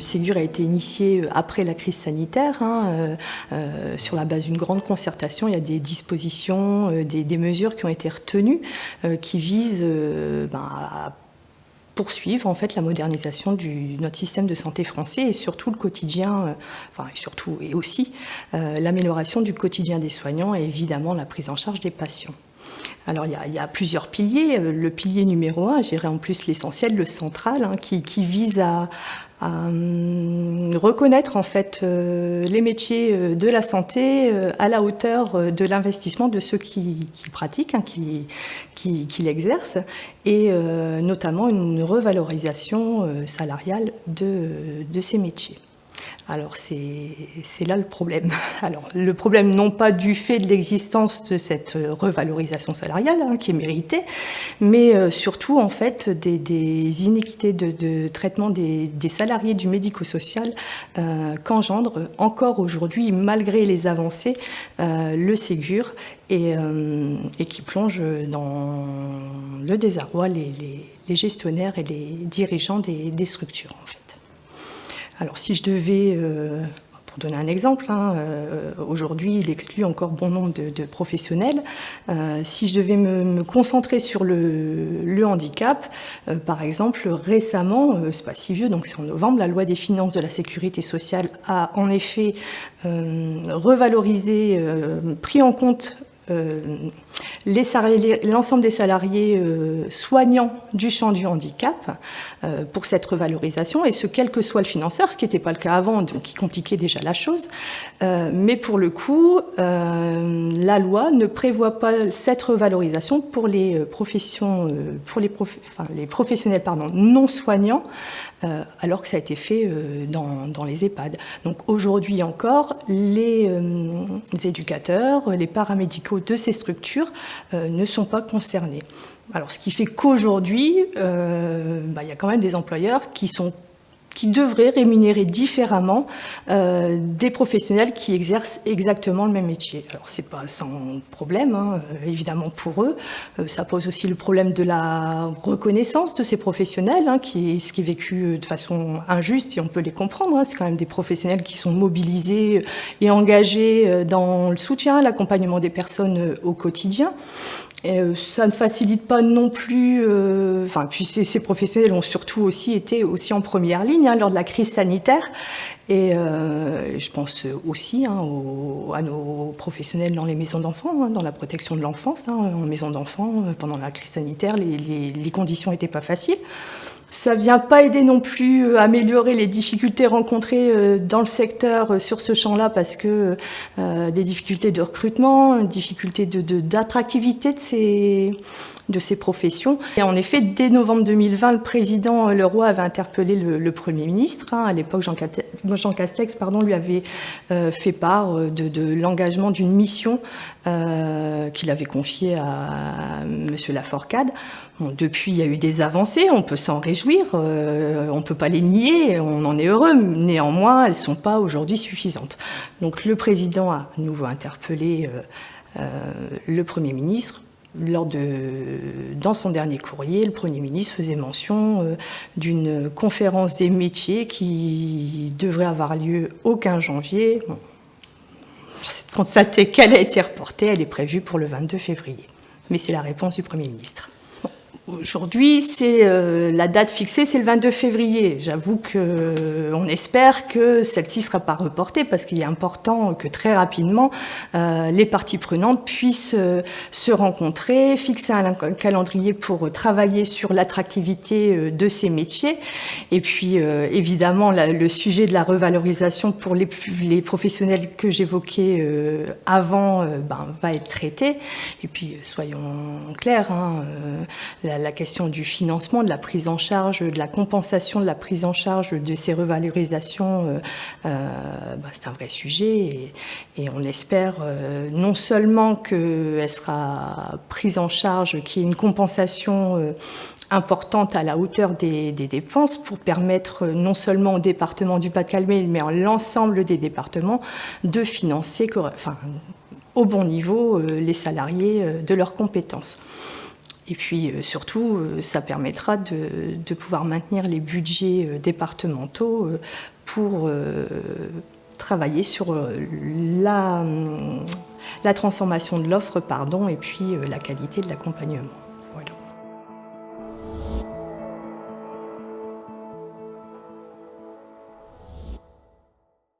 le Ségur a été initié après la crise sanitaire, sur la base d'une grande concertation. Il y a des dispositions, des mesures qui ont été retenues, qui visent à poursuivre en fait la modernisation de notre système de santé français et surtout le quotidien, et aussi l'amélioration du quotidien des soignants et évidemment la prise en charge des patients. Alors il y a plusieurs piliers. Le pilier numéro 1, je dirais en plus l'essentiel, le central, qui vise à reconnaître en fait les métiers de la santé à la hauteur de l'investissement de ceux qui pratiquent, qui l'exercent, et notamment une revalorisation salariale de ces métiers. Alors c'est là le problème. Alors le problème non pas du fait de l'existence de cette revalorisation salariale qui est méritée, mais surtout en fait des inéquités de traitement des salariés du médico-social qu'engendre encore aujourd'hui, malgré les avancées, le Ségur et qui plonge dans le désarroi les gestionnaires et les dirigeants des structures en fait. Alors si je devais, pour donner un exemple, aujourd'hui il exclut encore bon nombre de professionnels, si je devais me concentrer sur le handicap, par exemple récemment, c'est pas si vieux, donc c'est en novembre, la loi des finances de la sécurité sociale a en effet revalorisé, pris en compte l'ensemble des salariés soignants du champ du handicap pour cette revalorisation, et ce quel que soit le financeur, ce qui n'était pas le cas avant, donc qui compliquait déjà la chose. Mais pour le coup, la loi ne prévoit pas cette revalorisation pour les professionnels non soignants, alors que ça a été fait dans les EHPAD. Donc aujourd'hui encore, les éducateurs, les paramédicaux de ces structures ne sont pas concernés. Alors ce qui fait qu'aujourd'hui, il y a quand même des employeurs qui devraient rémunérer différemment des professionnels qui exercent exactement le même métier. Alors c'est pas sans problème, évidemment pour eux. Ça pose aussi le problème de la reconnaissance de ces professionnels, ce qui est vécu de façon injuste, et on peut les comprendre. C'est quand même des professionnels qui sont mobilisés et engagés dans le soutien, l'accompagnement des personnes au quotidien. Et ça ne facilite pas non plus. Puis ces professionnels ont surtout aussi été en première ligne lors de la crise sanitaire. Et je pense aussi à nos professionnels dans les maisons d'enfants, dans la protection de l'enfance. En maison d'enfants, pendant la crise sanitaire, les conditions n'étaient pas faciles. Ça vient pas aider non plus à améliorer les difficultés rencontrées dans le secteur sur ce champ-là, parce que des difficultés de recrutement, difficultés d'attractivité de ces professions. Et en effet, dès novembre 2020, le président Leroy avait interpellé le Premier ministre. À l'époque, Jean Castex lui avait fait part de l'engagement d'une mission qu'il avait confiée à M. Laforcade. Bon, depuis, il y a eu des avancées, on peut s'en réjouir, on ne peut pas les nier, on en est heureux. Néanmoins, elles ne sont pas aujourd'hui suffisantes. Donc le président a à nouveau interpellé le Premier ministre. Dans son dernier courrier, le Premier ministre faisait mention d'une conférence des métiers qui devrait avoir lieu au 15 janvier. Bon, c'est de constater qu'elle a été reportée, elle est prévue pour le 22 février. Mais c'est la réponse du Premier ministre. Aujourd'hui, la date fixée, c'est le 22 février. J'avoue qu'on espère que celle-ci ne sera pas reportée, parce qu'il est important que très rapidement, les parties prenantes puissent se rencontrer, fixer un calendrier pour travailler sur l'attractivité de ces métiers. Et puis, évidemment, le sujet de la revalorisation pour les professionnels que j'évoquais avant va être traité. Et puis, soyons clairs, la question du financement, de la prise en charge, de la compensation de la prise en charge de ces revalorisations, c'est un vrai sujet, et on espère non seulement qu'elle sera prise en charge, qu'il y ait une compensation importante à la hauteur des dépenses pour permettre non seulement au département du Pas-de-Calais, mais à l'ensemble des départements de financer au bon niveau les salariés de leurs compétences. Et puis surtout, ça permettra de pouvoir maintenir les budgets départementaux pour travailler sur la transformation de l'offre, et puis la qualité de l'accompagnement.